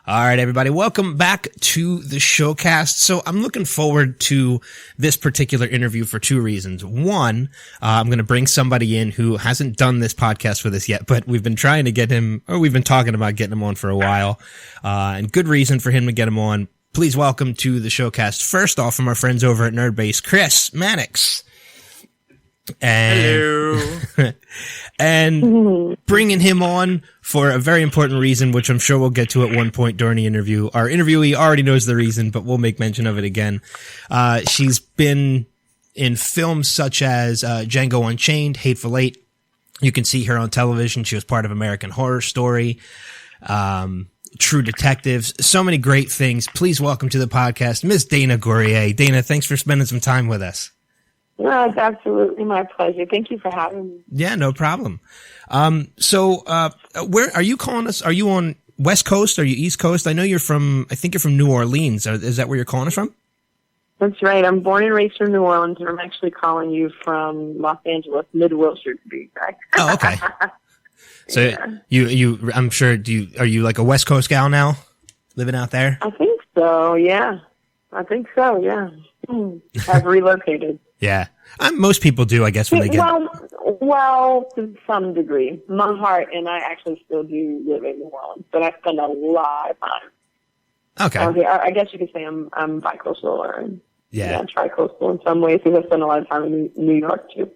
All right, everybody, welcome back to the showcast. So I'm looking forward to this particular interview for two reasons. One, I'm going to bring somebody in who hasn't done this podcast with us yet, but we've been trying to get him, or we've been talking about getting him on for a while, and good reason for him to get him on. Please welcome to the showcast, first off, from our friends over at Nerdbase, Chris Mannix. And, hello. And bringing him on for a very important reason, which I'm sure we'll get to at one point during the interview. Our interviewee already knows the reason, but we'll make mention of it again. She's been in films such as Django Unchained, Hateful Eight. You can see her on television. She was part of American Horror Story, True Detectives, so many great things. Please welcome to the podcast, Miss Dana Gourrier. Dana, thanks for spending some time with us. No, it's absolutely my pleasure. Thank you for having me. Yeah, no problem. So, where are you calling us? Are you on West Coast? Are you East Coast? I know I think you're from New Orleans. Is that where you're calling us from? That's right. I'm born and raised from New Orleans, and I'm actually calling you from Los Angeles, Mid-Wilshire to be exact. Oh, okay. So yeah. I'm sure, are you like a West Coast gal now, living out there? I think so, yeah. I've relocated. Yeah. Most people do, I guess, when they get... Well, to some degree. My heart and I actually still do live in New Orleans, but I spend a lot of time. Okay. I guess you could say I'm bicoastal or tri-coastal in some ways, because I spend a lot of time in New York, too.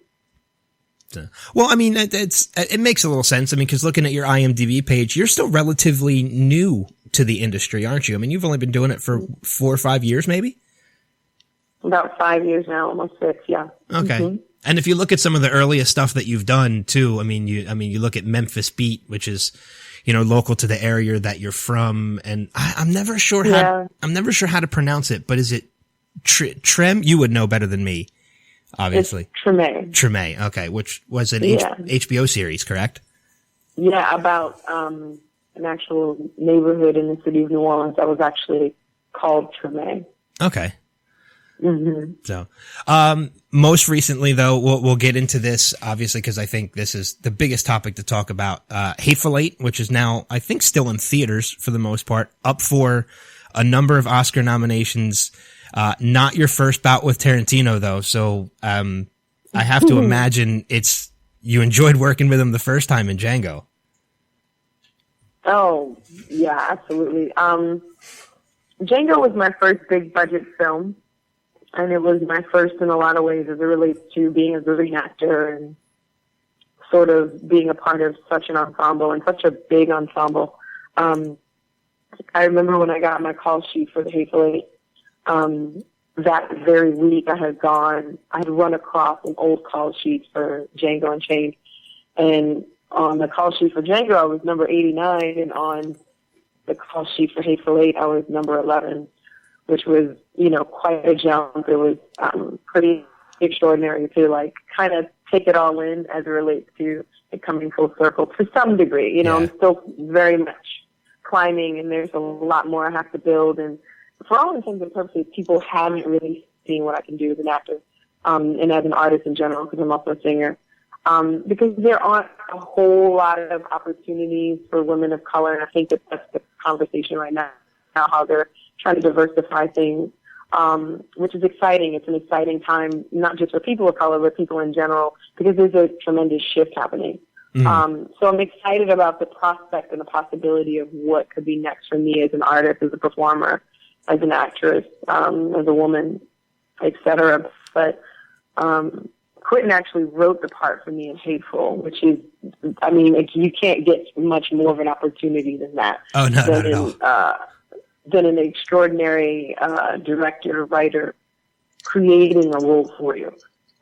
Well, I mean, it makes a little sense. I mean, because looking at your IMDb page, you're still relatively new to the industry, aren't you? I mean, you've only been doing it for 4 or 5 years, maybe? About 5 years now, almost 6, yeah. Okay. Mm-hmm. And if you look at some of the earliest stuff that you've done too, I mean, you look at Memphis Beat, which is, local to the area that you're from, and I'm never sure how to pronounce it, but is it Trem? You would know better than me, obviously. It's Treme. Treme, okay, which was an HBO series, correct? Yeah, about an actual neighborhood in the city of New Orleans that was actually called Treme. Okay. Mm-hmm. So, most recently though, we'll get into this obviously because I think this is the biggest topic to talk about. Hateful Eight, which is now, I think, still in theaters for the most part, up for a number of Oscar nominations. Not your first bout with Tarantino though. So, I have to imagine you enjoyed working with him the first time in Django. Oh, yeah, absolutely. Django was my first big budget film. And it was my first in a lot of ways as it relates to being a leading actor and sort of being a part of such an ensemble and such a big ensemble. I remember when I got my call sheet for the Hateful Eight, that very week I had run across an old call sheet for Django Unchained. And on the call sheet for Django, I was number 89, and on the call sheet for Hateful Eight, I was number 11. Which was, quite a jump. It was pretty extraordinary to kind of take it all in as it relates to it coming full circle to some degree. I'm still very much climbing, and there's a lot more I have to build. And for all intents and purposes, people haven't really seen what I can do as an actor and as an artist in general, because I'm also a singer. Because there aren't a whole lot of opportunities for women of color, and I think that's the conversation right now, how they're trying to diversify things, which is exciting. It's an exciting time, not just for people of color, but people in general, because there's a tremendous shift happening. Mm-hmm. So I'm excited about the prospect and the possibility of what could be next for me as an artist, as a performer, as an actress, as a woman, etc. But Quentin actually wrote the part for me in Hateful, which is, you can't get much more of an opportunity than that. Oh, no. Than an extraordinary director, writer creating a role for you.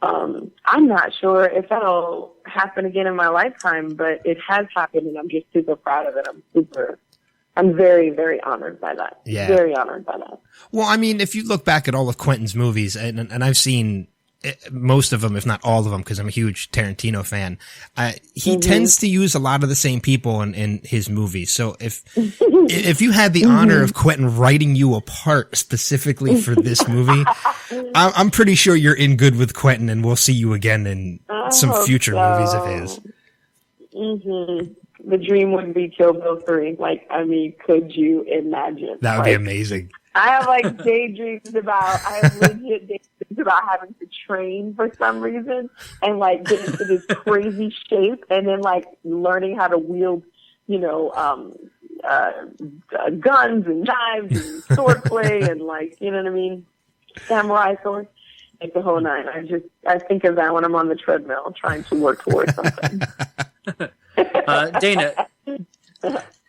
I'm not sure if that'll happen again in my lifetime, but it has happened, and I'm just super proud of it. I'm very, very honored by that. Yeah. Very honored by that. Well, if you look back at all of Quentin's movies, and I've seen most of them, if not all of them, because I'm a huge Tarantino fan. He tends to use a lot of the same people in his movies. So if you had the honor of Quentin writing you a part specifically for this movie, I'm pretty sure you're in good with Quentin, and we'll see you again in some future movies of his. the dream would be Kill Bill 3. Like, I mean, could you imagine? That would be amazing. I have like daydreams about, I have legit daydreams about having to train for some reason and like get into this crazy shape and then like learning how to wield, you know, guns and knives and swordplay and like, you know what I mean? Samurai swords. Like the whole nine. I think of that when I'm on the treadmill trying to work towards something. Dana,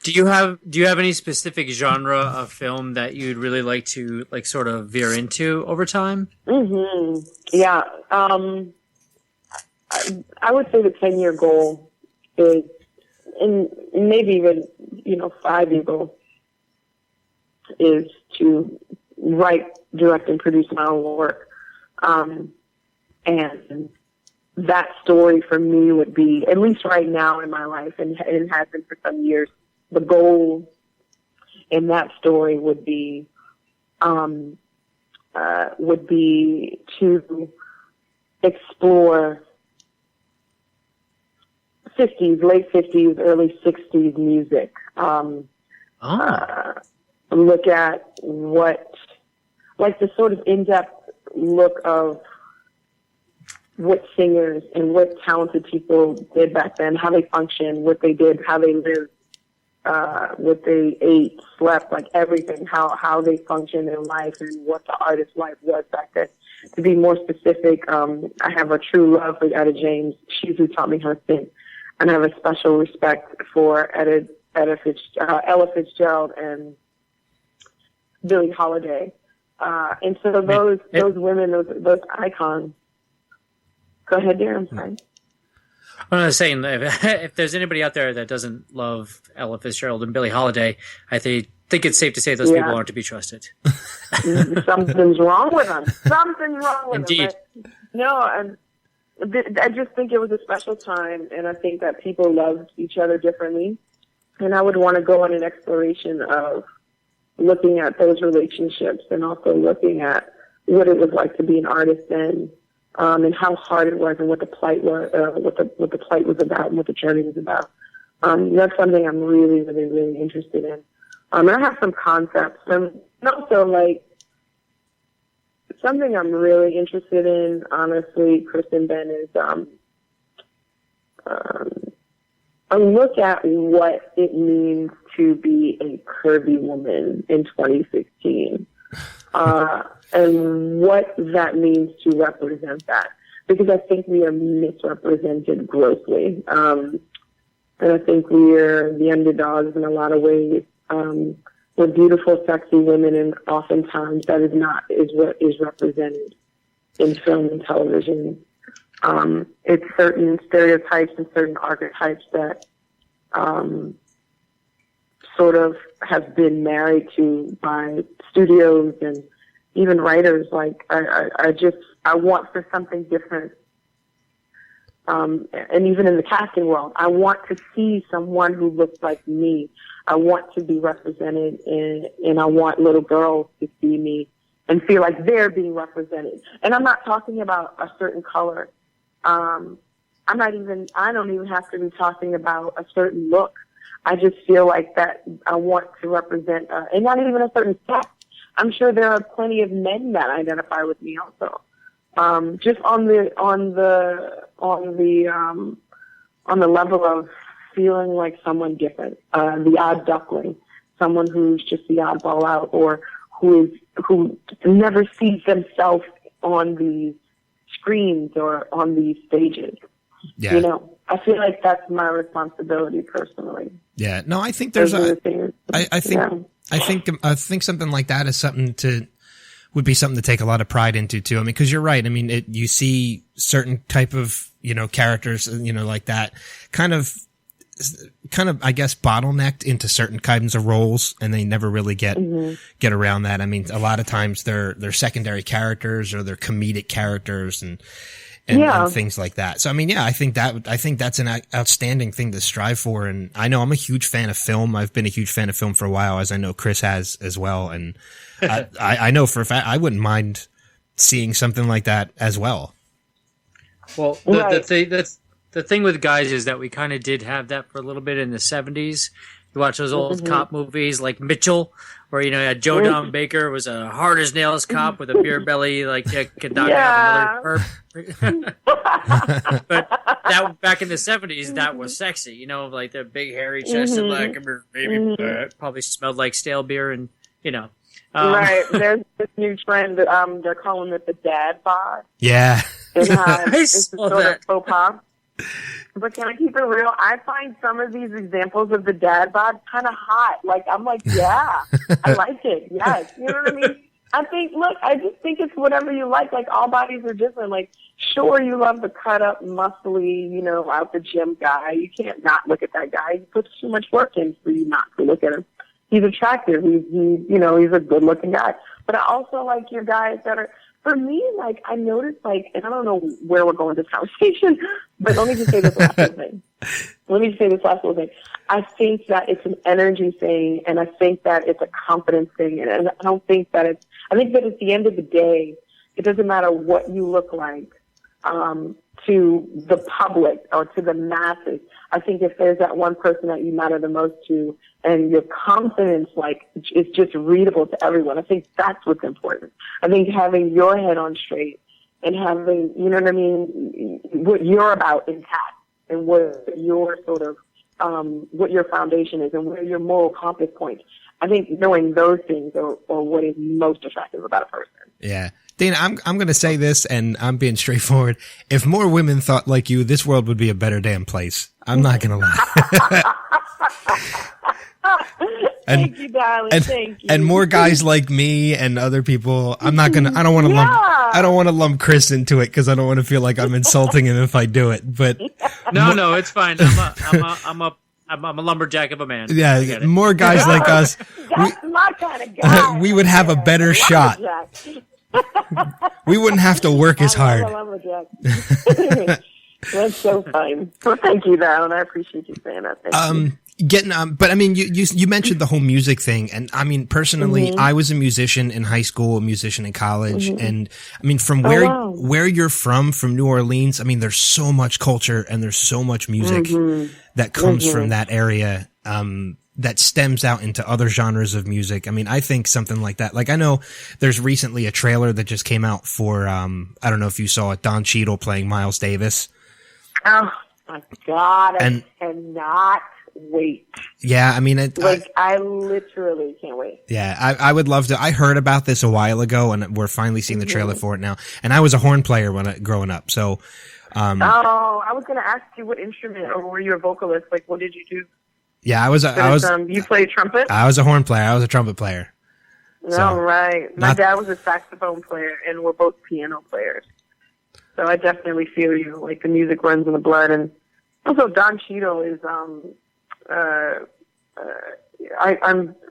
do you have any specific genre of film that you'd really like to like sort of veer into over time? Mm-hmm. Yeah. I would say the 10-year goal is, and maybe even, you know, 5-year goal is to write, direct, and produce my own work. And that story for me would be, at least right now in my life, and it has been for some years, the goal in that story would be to explore 50s, late 50s, early 60s music. Look at what, like the sort of in-depth look of what singers and what talented people did back then, how they functioned, what they did, how they lived, what they ate, slept, like everything, how they functioned in life and what the artist's life was back then. To be more specific, I have a true love for Etta James. She's who taught me how to sing. And I have a special respect for Ella Fitzgerald and Billie Holiday. And so those women, those icons. Go ahead, dear. I'm sorry. Well, I was saying, if there's anybody out there that doesn't love Ella Fitzgerald and Billie Holiday, I think it's safe to say those people aren't to be trusted. Something's wrong with them. Something's wrong with Indeed. them. No, I just think it was a special time, and I think that people loved each other differently. And I would want to go on an exploration of looking at those relationships and also looking at what it was like to be an artist then, and how hard it was and what the plight was, what the plight was about and what the journey was about. That's something I'm really, really, really interested in. And I have some concepts, and also like something I'm really interested in, honestly, Chris and Ben, is a look at what it means to be a curvy woman in 2016, and what that means to represent that. Because I think we are misrepresented grossly. And I think we're the underdogs in a lot of ways. We're beautiful, sexy women, and oftentimes that is what is represented in film and television. It's certain stereotypes and certain archetypes that sort of have been married to by studios and even writers. Like I want for something different. And even in the casting world, I want to see someone who looks like me. I want to be represented, and I want little girls to see me and feel like they're being represented. And I'm not talking about a certain color. I don't even have to be talking about a certain look. I just feel like that I want to represent, and not even a certain sex. I'm sure there are plenty of men that identify with me also. Just on the level of feeling like someone different, the odd duckling, someone who's just the oddball out, or who never sees themselves on these screens or on these stages. Yeah. You know, I feel like that's my responsibility personally. Yeah. No, I think I think something like that is would be something to take a lot of pride into too. I mean, because you're right. I mean, you see certain type of, characters, like that kind of, I guess, bottlenecked into certain kinds of roles, and they never really get around that. I mean, a lot of times they're secondary characters or they're comedic characters and things like that. So, I mean, yeah, I think that's an outstanding thing to strive for. And I know I'm a huge fan of film. I've been a huge fan of film for a while, as I know Chris has as well. And I know for a fact I wouldn't mind seeing something like that as well. Well, the thing with guys is that we kind of did have that for a little bit in the 70s. You watch those old cop movies like Mitchell, where, you know, you had Joe Don Baker was a hard as nails cop with a beer belly, like could knock out another perp. But that back in the 70s, that was sexy, you know, like the big hairy chest and like maybe probably smelled like stale beer, and you know. Right, there's this new trend that they're calling it the dad bod. Yeah, And I it's saw sort that. of faux pas. But can I keep it real? I find some of these examples of the dad bod kind of hot. Like, I'm like, yeah, I like it. Yes. You know what I mean? I just think it's whatever you like. Like, all bodies are different. Like, sure, you love the cut up, muscly, you know, out the gym guy. You can't not look at that guy. He puts too much work in for you not to look at him. He's attractive. He's a good looking guy. But I also like your guys that are, for me, like, I noticed, like, and I don't know where we're going with this conversation, but let me just say this last little thing. I think that it's an energy thing, and I think that it's a confidence thing, and I think that at the end of the day, it doesn't matter what you look like to the public or to the masses. I think if there's that one person that you matter the most to, and your confidence, like, is just readable to everyone, I think that's what's important. I think having your head on straight and having, you know what I mean, what you're about intact, and what your sort of, what your foundation is and where your moral compass points. I think knowing those things are what is most attractive about a person. yeah. Dana, I'm going to say this, and I'm being straightforward. If more women thought like you, this world would be a better damn place. I'm not going to lie. Thank you, darling. Thank you. And more guys like me and other people. I don't want to lump Chris into it, because I don't want to feel like I'm insulting him if I do it. But No, it's fine. I'm a lumberjack of a man. yeah, more guys like us. That's my kind of guy. We would have a better shot. We wouldn't have to work as hard. That's so fine. Well, thank you, darling. I appreciate you saying that. Thank you. But I mean, you mentioned the whole music thing, and I mean, personally, I was a musician in high school, a musician in college, and I mean, from where you're from New Orleans, I mean, there's so much culture and there's so much music that comes from that area, that stems out into other genres of music. I mean, I think something like that. Like, I know there's recently a trailer that just came out for, I don't know if you saw it, Don Cheadle playing Miles Davis. Oh my God, I cannot wait. Yeah, I mean, I literally can't wait. Yeah, I would love to. I heard about this a while ago, and we're finally seeing the trailer for it now. And I was a horn player growing up, so. I was going to ask you what instrument, or were you a vocalist? Like, what did you do? Yeah, I was. You played trumpet? I was a horn player. I was a trumpet player. All right. My dad was a saxophone player, and we're both piano players. So I definitely feel you. Like, the music runs in the blood. And also, Don Cheadle is, I'm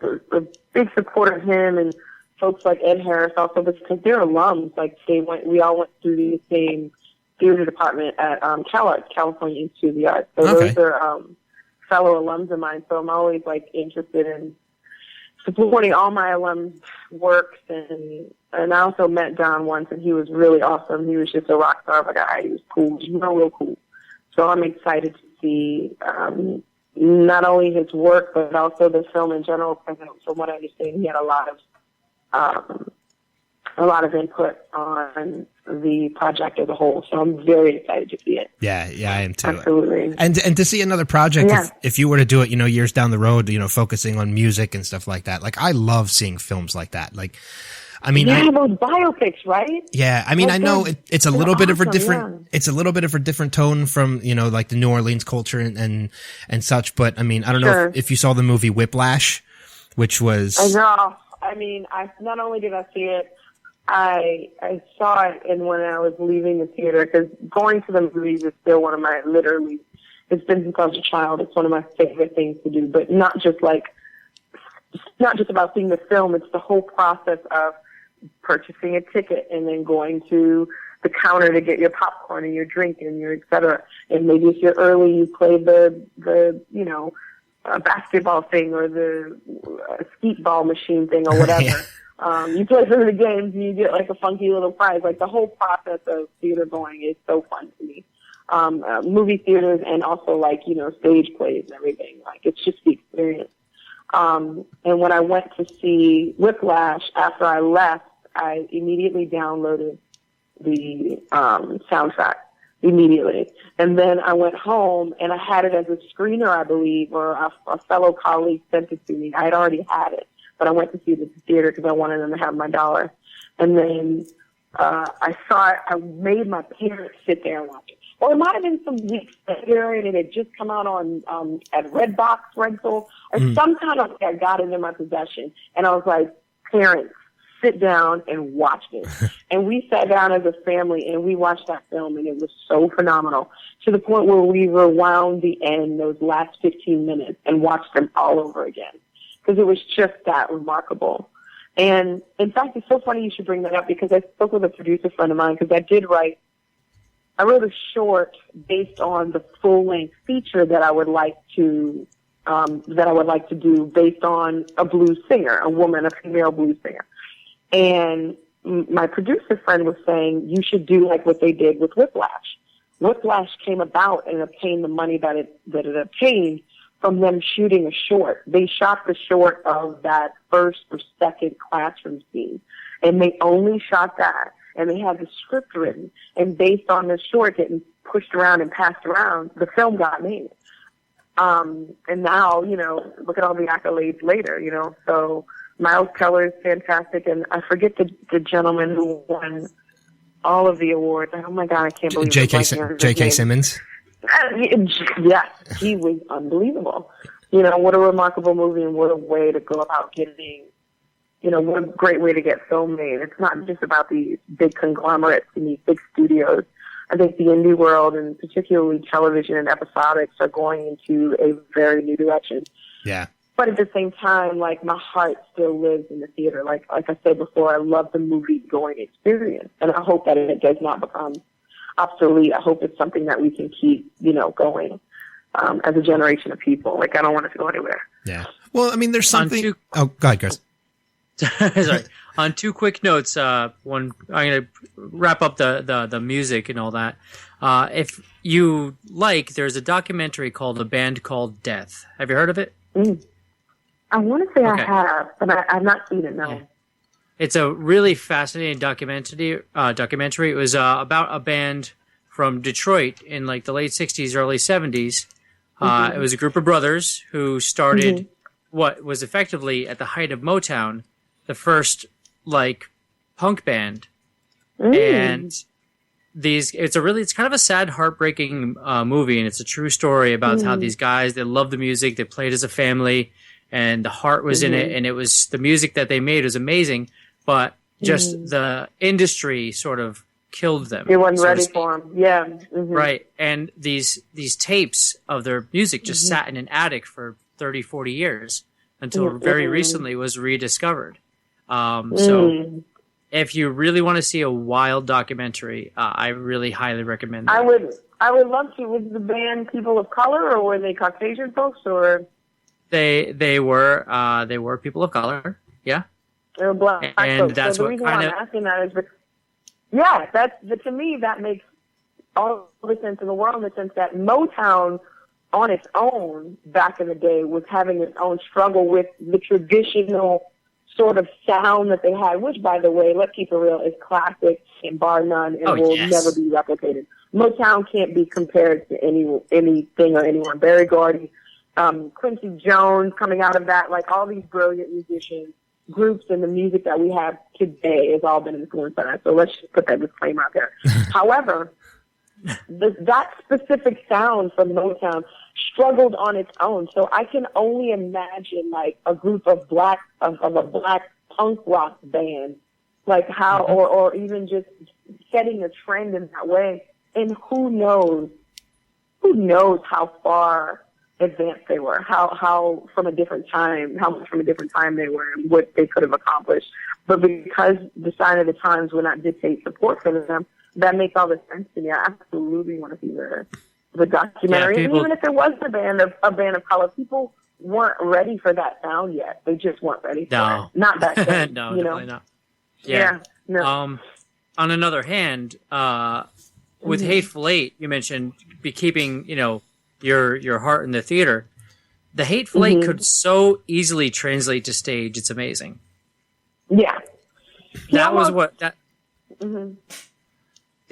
a big supporter of him and folks like Ed Harris also, because they're alums. Like, we all went through the same theater department at California Institute of the Arts. So those are fellow alums of mine. So I'm always, like, interested in supporting all my alum works, and I also met Don once, and he was really awesome. He was just a rock star of a guy. He was cool. He was real cool. So I'm excited to see not only his work, but also the film in general. Because from what I understand, he had a lot of input on the project as a whole. So I'm very excited to see it. Yeah, I am too. Absolutely. And to see another project, if you were to do it, years down the road, focusing on music and stuff like that. Like, I love seeing films like that. Like, I mean, those biopics, right? Yeah, I mean, I know it's a little bit of a different, it's a little bit of a different tone from, like the New Orleans culture and such. But I mean, I don't know if you saw the movie Whiplash, which was. I know. I mean, not only did I see it, I saw it, and when I was leaving the theater, because going to the movies is still one of my, literally, it's been since I was a child, it's one of my favorite things to do, but not just about seeing the film, it's the whole process of purchasing a ticket and then going to the counter to get your popcorn and your drink and your et cetera. And maybe if you're early, you play the basketball thing or the skeet ball machine thing or whatever. You play some of the games and you get like a funky little prize. Like, the whole process of theater going is so fun to me. movie theaters and also like, stage plays and everything. Like, it's just the experience. And when I went to see Whiplash, after I left, I immediately downloaded the soundtrack immediately. And then I went home and I had it as a screener, I believe, or a fellow colleague sent it to me. I had already had it, but I went to see it at the theater because I wanted them to have my dollar. And then I saw it. I made my parents sit there and watch it. Or it might have been some weeks later, and it had just come out on at Redbox rental, or some kind of I got it in my possession. And I was like, parents, sit down and watch this. And we sat down as a family and we watched that film, and it was so phenomenal, to the point where we rewound the end, those last 15 minutes, and watched them all over again, because it was just that remarkable. And in fact, it's so funny you should bring that up, because I spoke with a producer friend of mine, because I wrote a short based on the full-length feature that I would like to do based on a blues singer, a female blues singer. And my producer friend was saying, you should do like what they did with Whiplash. Whiplash came about and obtained the money that it obtained from them shooting a short. They shot the short of that first or second classroom scene, and they only shot that. And they had the script written, and based on the short getting pushed around and passed around, the film got made. And now, look at all the accolades later, so Miles Teller is fantastic, and I forget the gentleman who won all of the awards. Oh my God, I can't believe it. J.K. Simmons? Yes, he was unbelievable. What a remarkable movie, and what a way to go about getting, what a great way to get film made. It's not just about these big conglomerates and these big studios. I think the indie world, and particularly television and episodics, are going into a very new direction. Yeah. But at the same time, like, my heart still lives in the theater. Like I said before, I love the movie-going experience, and I hope that it does not become obsolete. I hope it's something that we can keep, going as a generation of people. Like, I don't want it to go anywhere. Yeah. Well, I mean, there's something. Oh, go ahead, Chris. Sorry. On two quick notes, one, I'm going to wrap up the music and all that. If you like, there's a documentary called A Band Called Death. Have you heard of it? I want to say I have, but I've not seen it, no. Yeah. It's a really fascinating documentary. It was about a band from Detroit in like the late 60s, early 70s. It was a group of brothers who started what was effectively, at the height of Motown, the first like punk band. And it's kind of a sad, heartbreaking movie, and it's a true story about how these guys, they loved the music, they played as a family, and the heart was in it, and it was the music that they made was amazing, but just the industry sort of killed them. It wasn't ready for them. Yeah. Right. And these tapes of their music just sat in an attic for 30, 40 years until very recently was rediscovered. So if you really want to see a wild documentary, I really highly recommend that. I would love to. Was the band people of color, or were they Caucasian folks, or? They were people of color. Yeah. They were black and folks. That's so the what reason kind why of. I'm asking that is to me that makes all the sense in the world, in the sense that Motown on its own back in the day was having its own struggle with the traditional sort of sound that they had, which, by the way, let's keep it real, is classic and bar none, and will never be replicated. Motown can't be compared to anything or anyone. Berry Gordy, Quincy Jones coming out of that, like all these brilliant musicians, groups, and the music that we have today has all been influenced by that. So let's just put that disclaimer out there. However, that specific sound from Motown struggled on its own. So I can only imagine like a group of a black punk rock band, like how, or even just setting a trend in that way. And who knows how far advanced they were, how much from a different time they were, and what they could have accomplished. But because the sign of the times will not dictate support for them, that makes all the sense to me. I absolutely want to see the documentary. And even if it was a band of color, people weren't ready for that sound yet. They just weren't ready for it. Not back then. No, definitely not. Yeah. No. On another hand, with Hateful Eight, you mentioned keeping, your heart in the theater. The Hateful Eight could so easily translate to stage. It's amazing. Yeah. That was what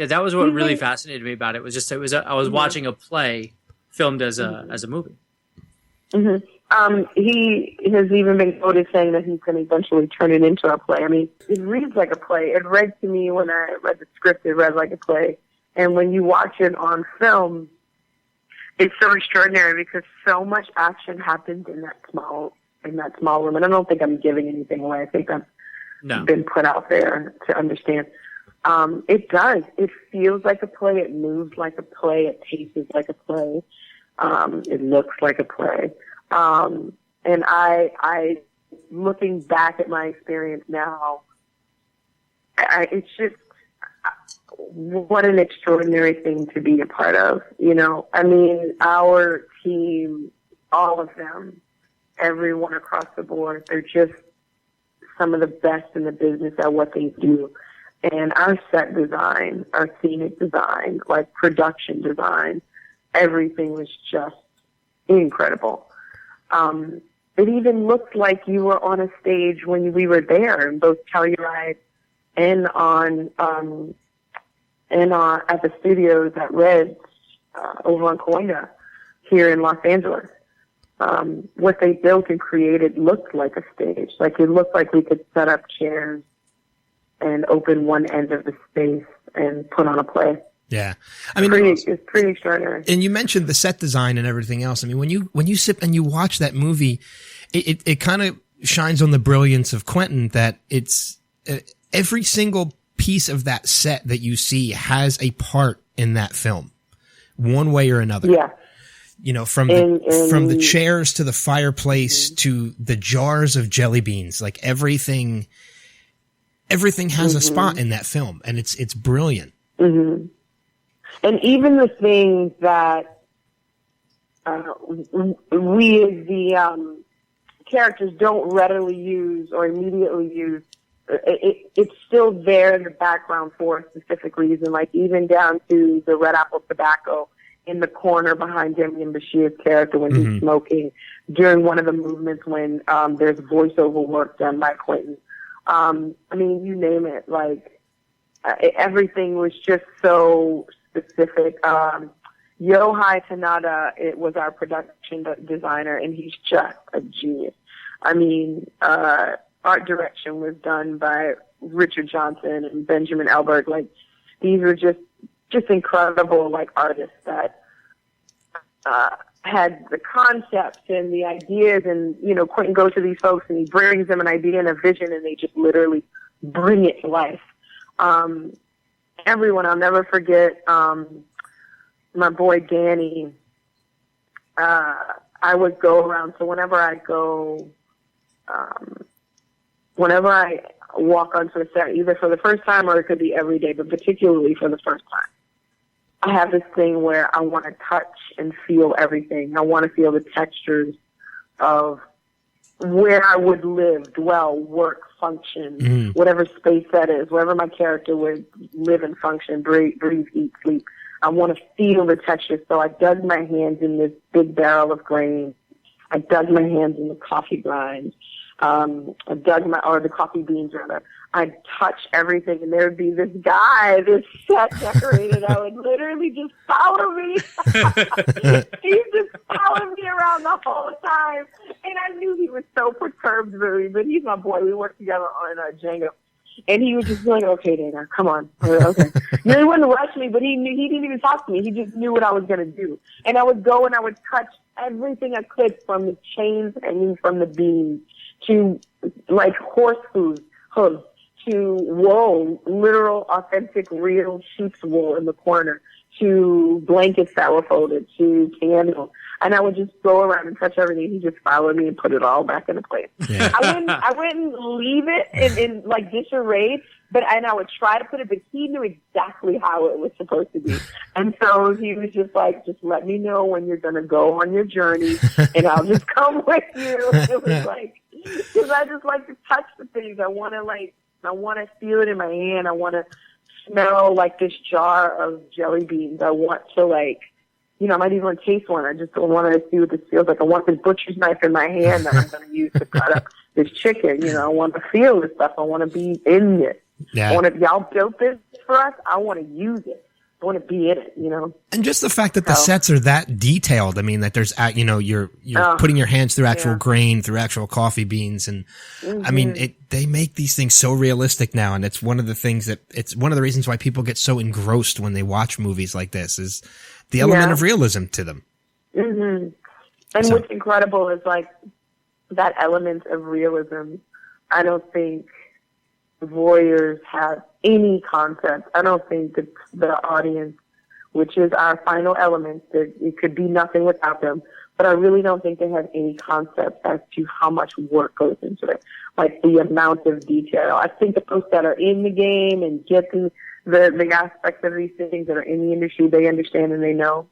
really fascinated me about it. I was watching a play filmed as a movie. He has even been quoted saying that he's going to eventually turn it into a play. I mean, it reads like a play. It read to me when I read the script. It read like a play, and when you watch it on film, it's so extraordinary because so much action happens in that small room. And I don't think I'm giving anything away. I think that's been put out there to understand. It does. It feels like a play. It moves like a play. It tastes like a play. It looks like a play. And I, looking back at my experience now, it's just, what an extraordinary thing to be a part of, I mean, our team, all of them, everyone across the board, they're just some of the best in the business at what they do. And our set design, our scenic design, like production design, everything was just incredible. It even looked like you were on a stage when we were there in both Telluride and at the studios at Red over on Coina here in Los Angeles. What they built and created looked like a stage. Like it looked like we could set up chairs and open one end of the space and put on a play. Yeah. I mean, it's pretty extraordinary. And you mentioned the set design and everything else. I mean, when you sit and you watch that movie, it kind of shines on the brilliance of Quentin that it's every single piece of that set that you see has a part in that film, one way or another. Yeah. From the chairs to the fireplace to the jars of jelly beans, like everything has a spot in that film, and it's brilliant. Mm-hmm. And even the things that we as the characters don't readily use or immediately use, it's still there in the background for a specific reason, like even down to the red apple tobacco in the corner behind Demian Bashir's character when he's smoking during one of the movements when there's voiceover work done by Quentin. I mean, you name it, like everything was just so specific. Yohei Tanada, it was our production designer, and he's just a genius. I mean, art direction was done by Richard Johnson and Benjamin Elberg. Like, these were just incredible, like, artists that had the concepts and the ideas. And, Quentin goes to these folks and he brings them an idea and a vision, and they just literally bring it to life. Everyone, I'll never forget, my boy Danny. I would go around, so whenever I walk onto a set, either for the first time or it could be every day, but particularly for the first time, I have this thing where I want to touch and feel everything. I want to feel the textures of where I would live, dwell, work, function, whatever space that is, wherever my character would live and function, breathe, eat, sleep. I want to feel the texture. So I dug my hands in this big barrel of grain. I dug my hands in the coffee grind. The coffee beans rather. I'd touch everything, and there would be this guy, this set decorator that would literally just follow me. He just followed me around the whole time. And I knew he was so perturbed with me, but he's my boy. We worked together on Django. And he was just like, okay, Dana, come on. Okay. He wouldn't rush me, but he didn't even talk to me. He just knew what I was going to do. And I would go and I would touch everything I could, from the chains hanging from the beams to, like, horse hooves, to wool, literal, authentic, real sheep's wool in the corner, to blankets that were folded, to candles. And I would just go around and touch everything. He just followed me and put it all back into place. Yeah. I wouldn't leave it in like disarray, and I would try to put it, but he knew exactly how it was supposed to be. And so he was just like, just let me know when you're going to go on your journey, and I'll just come with you. It was like, because I just like to touch the things. I want to feel it in my hand. I want to smell like this jar of jelly beans. I want to like, you know, I might even want to taste one. I just don't want to see what this feels like. I want this butcher's knife in my hand that I'm going to use to cut up this chicken. You know, I want to feel this stuff. I want to be in it. Yeah. I want to, y'all built this for us. I want to use it. I want to be in it, you know. And just the fact that the sets are that detailed. I mean, that there's, you know, you're putting your hands through actual grain, through actual coffee beans. And I mean, they make these things so realistic now. And it's one of the things it's one of the reasons why people get so engrossed when they watch movies like this is the element of realism to them. Mm-hmm. And what's incredible is like that element of realism. I don't think voyeurs have any concept. I don't think that the audience, which is our final element, that it could be nothing without them, but I really don't think they have any concept as to how much work goes into it, like the amount of detail. I think the folks that are in the game and get the aspects of these things that are in the industry, they understand and they know.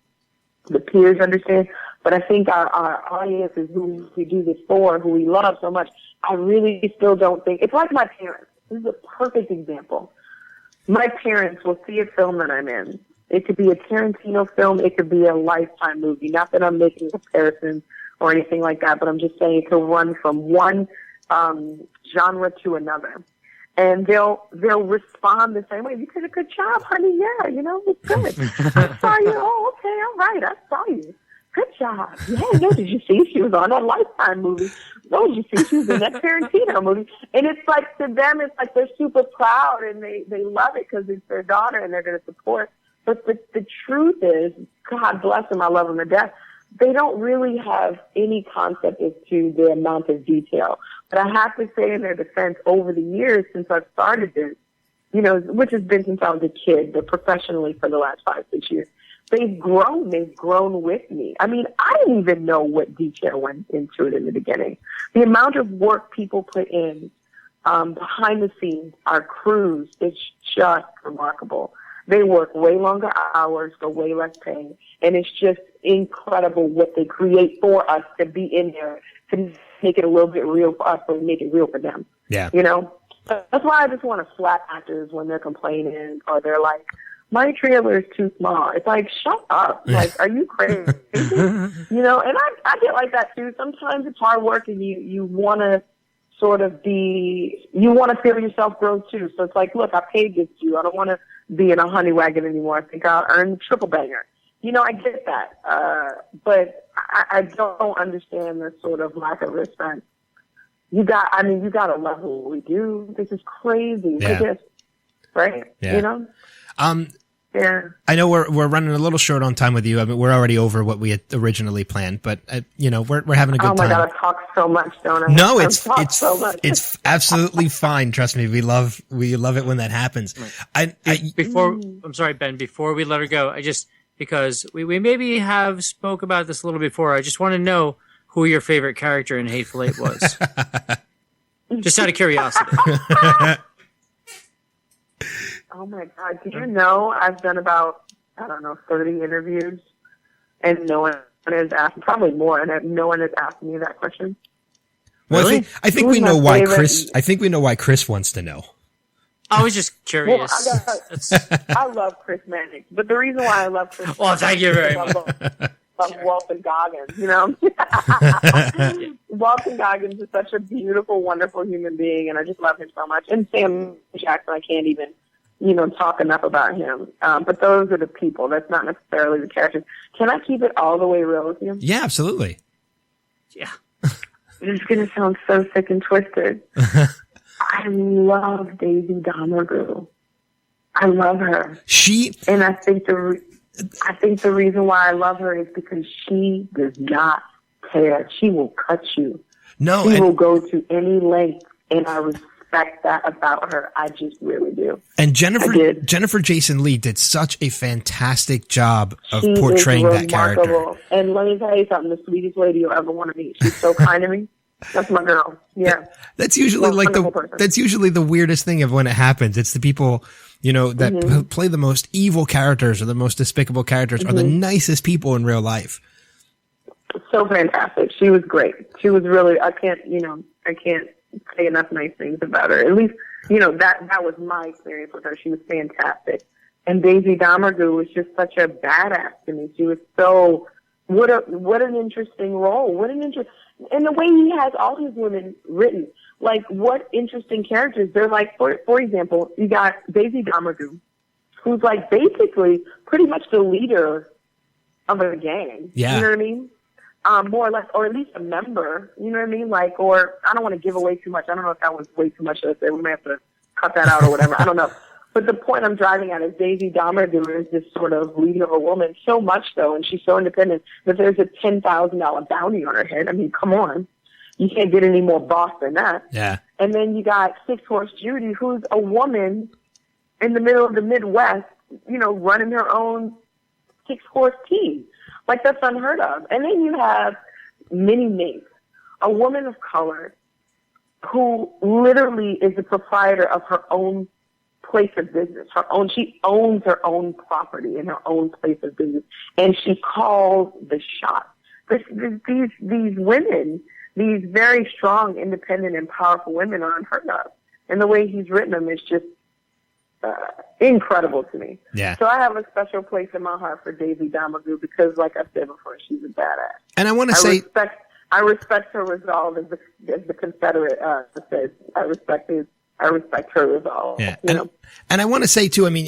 The peers understand. But I think our audience is who we do this for, who we love so much. I really still don't think, it's like my parents. This is a perfect example. My parents will see a film that I'm in. It could be a Tarantino film. It could be a Lifetime movie. Not that I'm making comparisons or anything like that, but I'm just saying it could run from one genre to another. And they'll respond the same way. You did a good job, honey. Yeah, you know, it's good. I saw you. Oh, okay, all right. I saw you. Good job. Yeah, no, did you see she was on that Lifetime movie? No, did you see she was in that Tarantino movie? And it's like, to them, it's like they're super proud and they love it because it's their daughter and they're going to support. But the truth is, God bless them, I love them to death, they don't really have any concept as to the amount of detail. But I have to say in their defense, over the years since I've started this, you know, which has been since I was a kid, but professionally for the last 5-6 years, they've grown with me. I mean, I didn't even know what detail went into it in the beginning. The amount of work people put in behind the scenes, our crews, it's just remarkable. They work way longer hours for way less pay, and it's just incredible what they create for us to be in there, to make it a little bit real for us, but make it real for them. Yeah. You know? That's why I just want to slap actors when they're complaining or they're like, my trailer is too small. It's like, shut up. Like, are you crazy? You know, and I get like that too. Sometimes it's hard work and you want to sort of you want to feel yourself grow too. So it's like, look, I paid this to you. I don't want to be in a honey wagon anymore. I think I'll earn the triple banger. You know, I get that. But I don't understand the sort of lack of respect. You got to love what we do. This is crazy. Yeah. Right? Yeah. You know? Yeah. I know we're running a little short on time with you. I mean, we're already over what we had originally planned, but you know, we're having a good time. Oh my God, I talk so much, don't I? No, it's absolutely fine. Trust me, we love it when that happens. I'm sorry, Ben, before we let her go, because we maybe have spoke about this a little before. I just want to know who your favorite character in Hateful Eight was. Just out of curiosity. Oh my God. Do you know I've done about, 30 interviews and no one has asked, probably more, and no one has asked me that question. Well, really? I think we know why Chris, Chris wants to know. I was just curious. Well, I love Chris Mannix, but the reason why I love Chris Well, thank you very much. Walton Goggins, you know? Walton Goggins is such a beautiful, wonderful human being, and I just love him so much. And Sam Jackson, I can't even, talk enough about him. But those are the people. That's not necessarily the characters. Can I keep it all the way real with you? Yeah, absolutely. Yeah. It's going to sound so sick and twisted. I love Daisy Domergue. I love her. And I think the reason why I love her is because she does not care. She will cut you. No, she will go to any length, and I respect that about her. I just really do. And Jennifer Jason Leigh did such a fantastic job of portraying that character. And let me tell you something: the sweetest lady you'll ever want to meet. She's so kind to me. That's my girl. Yeah. That's usually that's usually the weirdest thing of when it happens. It's the people, that play the most evil characters or the most despicable characters are the nicest people in real life. So fantastic. She was great. She was really, I can't say enough nice things about her. At least, you know, that was my experience with her. She was fantastic. And Daisy Domergue was just such a badass to me. She was so, what an interesting role. And the way he has all his women written, like, what interesting characters. They're like, for example, you got Daisy Domergue, who's like basically pretty much the leader of a gang. Yeah. You know what I mean? More or less, or at least a member, you know what I mean? Like, or I don't want to give away too much. I don't know if that was way too much to say. We may have to cut that out or whatever. I don't know. But the point I'm driving at is Daisy Domergue is this sort of leader of a woman, so much so, and she's so independent that there's a $10,000 bounty on her head. I mean, come on. You can't get any more boss than that. Yeah. And then you got Six Horse Judy, who's a woman in the middle of the Midwest, you know, running her own six-horse team. Like, that's unheard of. And then you have Minnie Mink, a woman of color who literally is the proprietor of her own place of business. She owns her own property in her own place of business, and she calls the shots. These women, these very strong, independent, and powerful women are unheard of. And the way he's written them is just incredible to me. Yeah. So I have a special place in my heart for Daisy Domergue because, like I said before, she's a badass. And I want to say, I respect her resolve, as the Confederate says. I respect her resolve. yeah. You know? And I want to say too, I mean,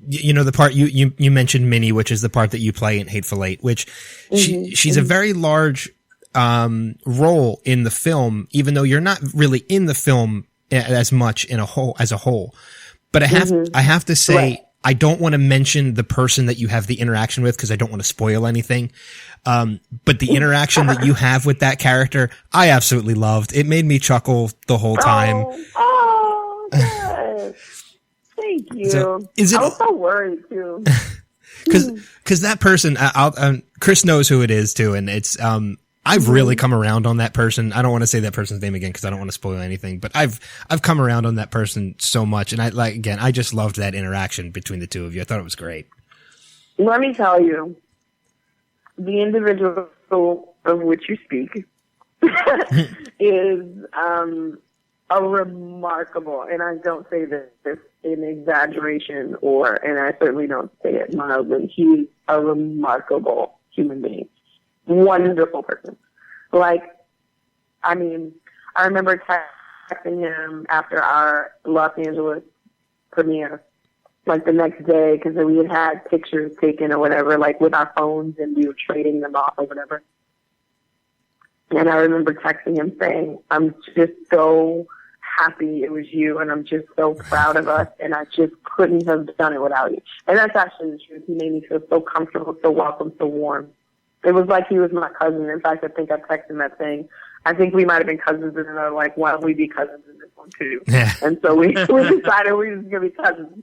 you know, the part you mentioned Minnie, which is the part that you play in Hateful Eight, which she's a very large role in the film, even though you're not really in the film as much as a whole. But I have to say, right. I don't want to mention the person that you have the interaction with because I don't want to spoil anything. But the interaction that you have with that character, I absolutely loved. It made me chuckle the whole time. Oh, good. Thank you. So, I was so worried too. Because that person, Chris knows who it is too, and it's I've really come around on that person. I don't want to say that person's name again because I don't want to spoil anything, but I've come around on that person so much, and I just loved that interaction between the two of you. I thought it was great. Let me tell you, the individual of which you speak is a remarkable, and I don't say this in exaggeration, and I certainly don't say it mildly. He's a remarkable human being. Wonderful person. Like, I mean, I remember texting him after our Los Angeles premiere, like the next day, because we had pictures taken or whatever, like with our phones, and we were trading them off or whatever. And I remember texting him saying, I'm just so happy it was you, and I'm just so proud of us, and I just couldn't have done it without you. And that's actually the truth. He made me feel so comfortable, so welcome, so warm. It was like he was my cousin. In fact, I think I texted him that saying, I think we might have been cousins, and they're like, why don't we be cousins in this one too? Yeah. And so we decided we were just going to be cousins.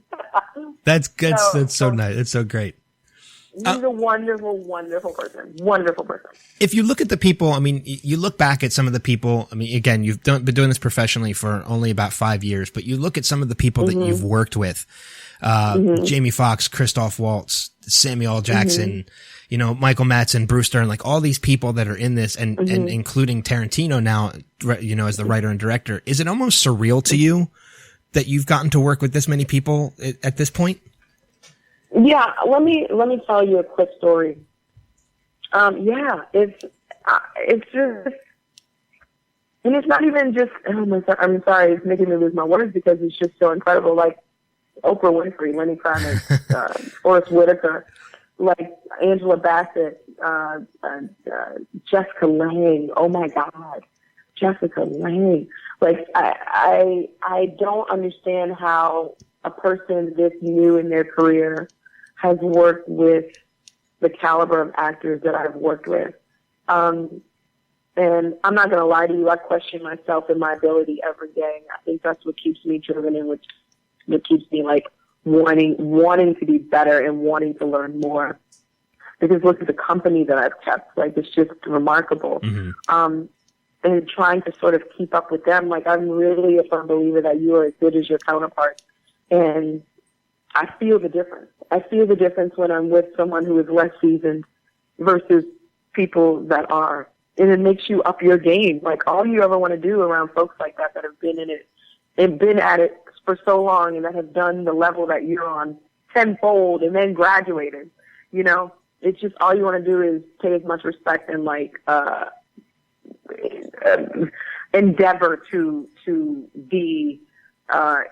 That's good. That's so nice. It's so great. He's a wonderful, wonderful person. Wonderful person. If you look at the people, I mean, you look back at some of the people, I mean, again, you've been doing this professionally for only about 5 years, but you look at some of the people that you've worked with, Jamie Foxx, Christoph Waltz, Samuel L. Jackson, you know, Michael Madsen, Bruce Dern, like all these people that are in this, and including Tarantino now, you know, as the writer and director. Is it almost surreal to you that you've gotten to work with this many people at this point? Yeah, let me tell you a quick story. Yeah, it's just, and it's not even just. I'm sorry, it's making me lose my words because it's just so incredible. Like Oprah Winfrey, Lenny Kravitz, Forrest Whitaker, like Angela Bassett, Jessica Lange. Oh my God, Jessica Lange. Like I don't understand how a person this new in their career has worked with the caliber of actors that I've worked with. And I'm not going to lie to you, I question myself and my ability every day. I think that's what keeps me driven and what keeps me like wanting to be better and wanting to learn more. Because look at the company that I've kept. Like, it's just remarkable. And trying to sort of keep up with them. Like, I'm really a firm believer that you are as good as your counterparts. And I feel the difference. I feel the difference when I'm with someone who is less seasoned versus people that are. and it makes you up your game. Like, all you ever want to do around folks like that have been in it and been at it for so long and that have done the level that you're on tenfold and then graduated, you know, it's just all you want to do is pay as much respect and like, endeavor to be,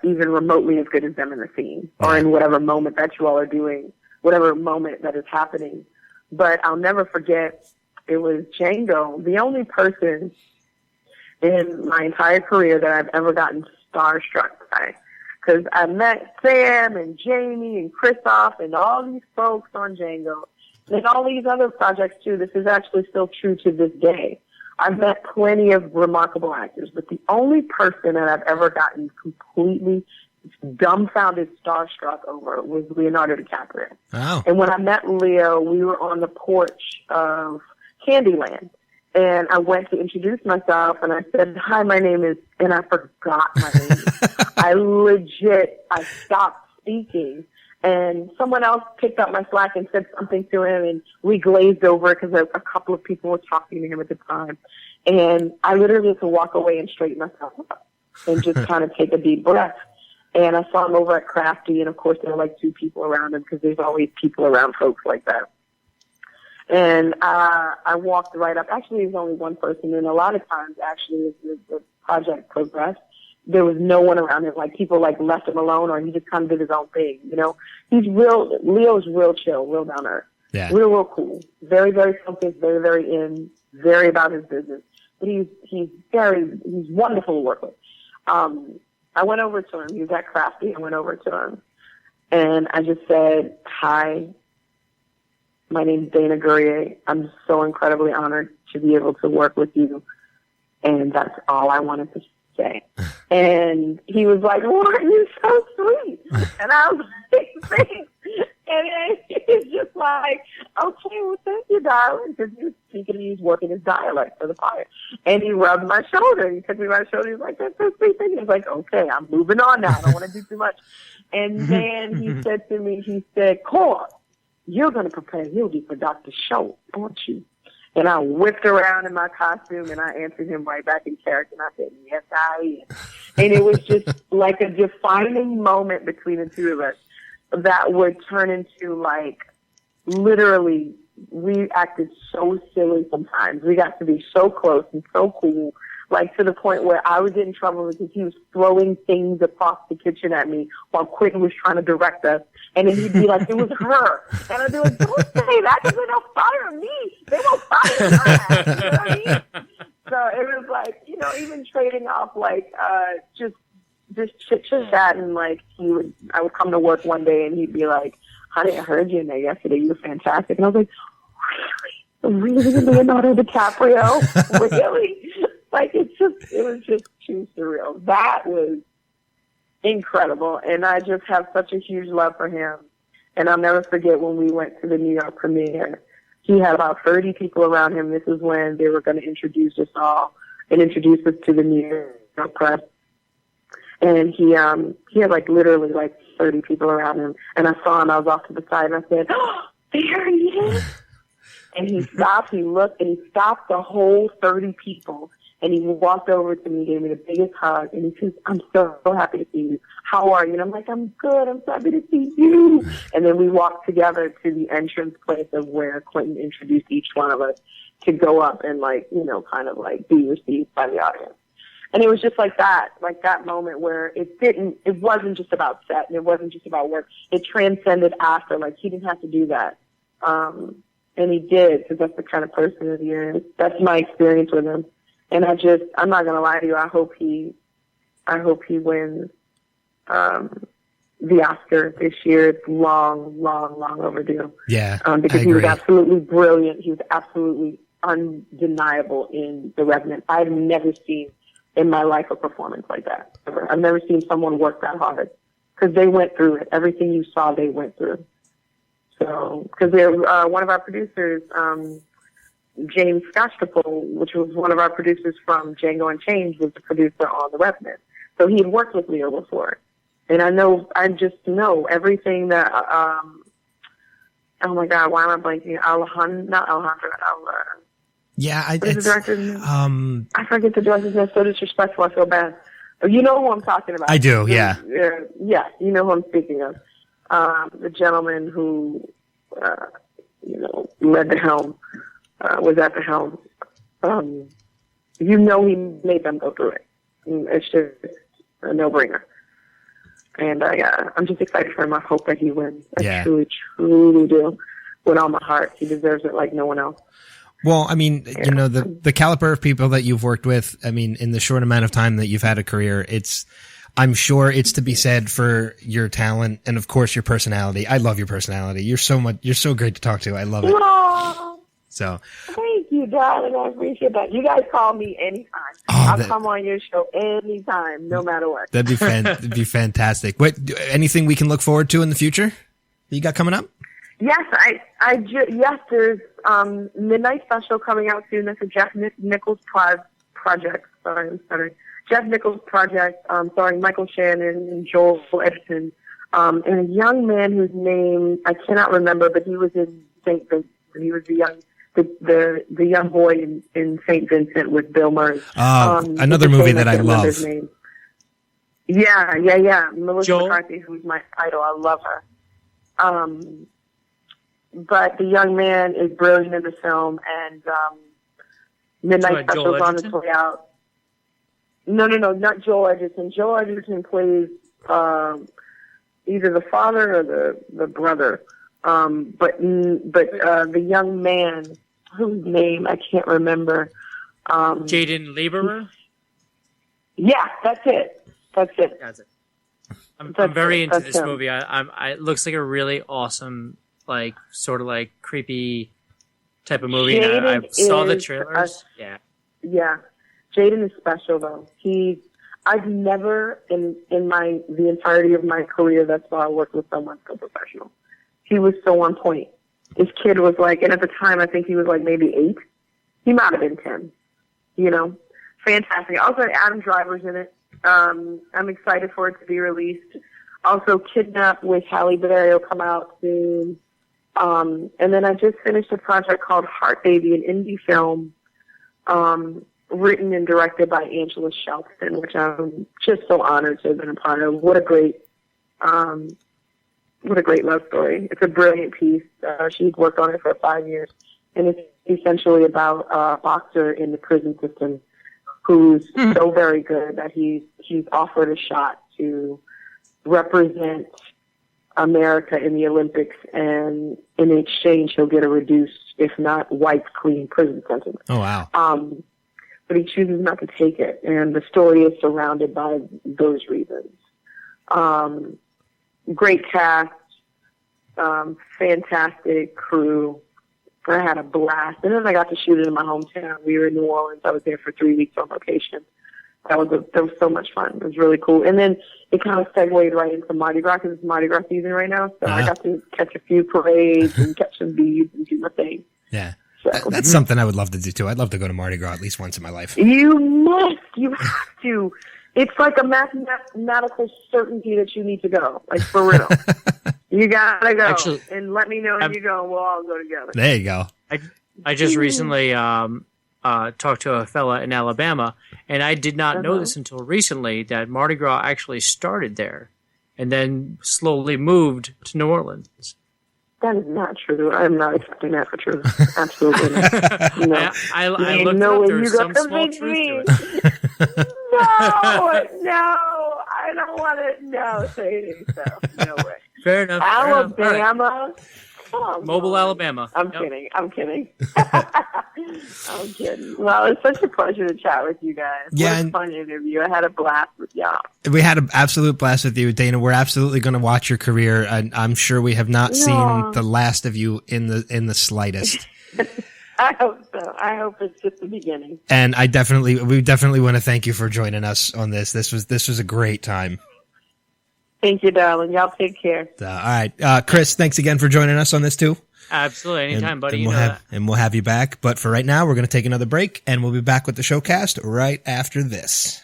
even remotely as good as them in the scene or in whatever moment that you all are doing, whatever moment that is happening. But I'll never forget, it was Django, the only person in my entire career that I've ever gotten starstruck by. Because I met Sam and Jamie and Christoph and all these folks on Django and all these other projects too. This is actually still true to this day. I've met plenty of remarkable actors, but the only person that I've ever gotten completely dumbfounded starstruck over was Leonardo DiCaprio. Oh. And when I met Leo, we were on the porch of Candyland. And I went to introduce myself, and I said, "Hi, my name is," and I forgot my name. I stopped speaking, and someone else picked up my slack and said something to him, and we glazed over because a couple of people were talking to him at the time. And I literally had to walk away and straighten myself up and just kind of take a deep breath. And I saw him over at Crafty, and of course there were like 2 people around him because there's always people around folks like that. And I walked right up. Actually, there's only one person, and a lot of times, actually, as the project progressed, there was no one around him. Like, people like left him alone, or he just kind of did his own thing. You know, Leo's real chill, real down to earth, real cool, very, very focused, very, very very about his business. But he's wonderful to work with. I went over to him. He was at Crafty. I went over to him, and I just said, "Hi. My name's Dana Gourrier. I'm so incredibly honored to be able to work with you." And that's all I wanted to say. And he was like, "What? You're so sweet." And I was like, "Thanks." And it's just like, "Okay, well, thank you, darling." Because he was speaking, he's working his dialect for the fire. And he rubbed my shoulder. He took me by the shoulder. He was like, "That's so sweet." He was like, "Okay, I'm moving on now. I don't want to do too much." And then he said to me, he said, "Cor, you're going to prepare Hildy for Dr. Show, aren't you?" And I whipped around in my costume, and I answered him right back in character, and I said, "Yes, I am." And it was just like a defining moment between the two of us that would turn into, like, literally, we acted so silly sometimes. We got to be so close and so cool, like, to the point where I would get in trouble because he was throwing things across the kitchen at me while Quentin was trying to direct us. And then he'd be like, "It was her." And I'd be like, "Don't say that, because they'll fire me. They won't fire her." You know what I mean? So it was like, you know, even trading off, like, just chit-chat, and, like, I would come to work one day, and he'd be like, "Honey, I heard you in there yesterday. You were fantastic." And I was like, "Really? Really, Leonardo DiCaprio? Really?" Like, it was just too surreal. That was incredible. And I just have such a huge love for him. And I'll never forget when we went to the New York premiere. He had about 30 people around him. This is when they were going to introduce us all and introduce us to the New York press. And he had like literally like 30 people around him. And I saw him, I was off to the side, and I said, "Oh, there he is." And he stopped, he looked, and he stopped the whole 30 people. And he walked over to me, gave me the biggest hug, and he says, "I'm so happy to see you. How are you?" And I'm like, "I'm good. I'm so happy to see you." And then we walked together to the entrance place of where Quentin introduced each one of us to go up and, like, you know, kind of like be received by the audience. And it was just like that moment where it wasn't just about set and it wasn't just about work. It transcended after. Like, he didn't have to do that. And he did, because that's the kind of person that he is. That's my experience with him. And I'm not going to lie to you. I hope he wins, the Oscar this year. It's long overdue. Yeah. Because he was absolutely brilliant. He was absolutely undeniable in The Revenant. I've never seen in my life a performance like that. Ever. I've never seen someone work that hard, because they went through it. Everything you saw, they went through. So, because one of our producers, James Scotchapole, which was one of our producers from Django Unchained, was the producer on The Revenant. So he had worked with Leo before. And I just know everything that, oh my God, why am I blanking? Yeah, What is the director's name? I forget the director's name. So disrespectful. I feel bad. You know who I'm talking about. I do. Yeah. Yeah. You know who I'm speaking of. The gentleman who, led the helm, was at the helm. He made them go through it. It's just a no-brainer. And I'm just excited for him. I hope that he wins. I truly, truly do. With all my heart. He deserves it like no one else. Well, I mean, the caliber of people that you've worked with, I mean, in the short amount of time that you've had a career, I'm sure it's to be said for your talent and of course your personality. I love your personality. You're so great to talk to. I love it. Aww. So. Thank you, darling. I appreciate that. You guys call me anytime. I'll come on your show anytime, no matter what. That'd be fantastic. Anything we can look forward to in the future that you got coming up? Yes, yes, there's Midnight Special coming out soon. That's a Jeff Nichols project. Sorry. Jeff Nichols project, starring Michael Shannon and Joel Edgerton, and a young man whose name I cannot remember, but he was in St. Vincent. He was the young boy in St. Vincent with Bill Murray. Another movie that I love. Yeah. Melissa McCarthy, who's my idol. I love her. But the young man is brilliant in the film, and Midnight Special is on its way out. No, not Joel Edgerton. Joel Edgerton plays either the father or the brother. But the young man whose name I can't remember. Jaden Lieberman? Yeah, that's it. I'm very into this movie. It looks like a really awesome, like sort of like creepy type of movie. I saw the trailers. Yeah. Jaden is special though. I've never in the entirety of my career thus far worked with someone so professional. He was so on point. This kid was like, and at the time I think he was like maybe 8. He might have been 10. Fantastic. Also Adam Driver's in it. I'm excited for it to be released. Also Kidnap with Halle Berry will come out soon. And then I just finished a project called Heart Baby, an indie film, written and directed by Angela Shelton, which I'm just so honored to have been a part of. What a great love story. It's a brilliant piece. She's worked on it for 5 years, and it's essentially about a boxer in the prison system who's so very good that he's offered a shot to represent America in the Olympics, and in exchange he'll get a reduced, if not wiped clean prison sentence. Oh, wow. But he chooses not to take it, and the story is surrounded by those reasons. Great cast, fantastic crew. I had a blast, and then I got to shoot it in my hometown. We were in New Orleans. I was there for 3 weeks on location. That was so much fun. It was really cool. And then it kind of segued right into Mardi Gras because it's Mardi Gras season right now. So I got to catch a few parades and catch some beads and do my thing. Yeah. So, that's something I would love to do too. I'd love to go to Mardi Gras at least once in my life. You must. You have to. It's like a mathematical certainty that you need to go. Like, for real. You gotta go. Actually, and let me know when you go, and we'll all go together. There you go. I just recently talked to a fella in Alabama, and I did not know this until recently, that Mardi Gras actually started there and then slowly moved to New Orleans. That is not true. I'm not accepting that for truth. Absolutely not. No. I looked up. There's some small truth to it. No, I don't want to. No, say it yourself. No way. Fair enough. Alabama. Mobile, Alabama. I'm kidding. I'm kidding. Well, it's such a pleasure to chat with you guys. Yeah, what a fun interview. I had a blast with y'all. We had an absolute blast with you, Dana. We're absolutely going to watch your career. I'm sure we have not seen the last of you in the slightest. I hope so. I hope it's just the beginning. And we definitely want to thank you for joining us on this. This was a great time. Thank you, darling. Y'all take care. All right. Chris, thanks again for joining us on this too. Absolutely. Anytime, buddy. And we'll have you back. But for right now, we're going to take another break, and we'll be back with the showcast right after this.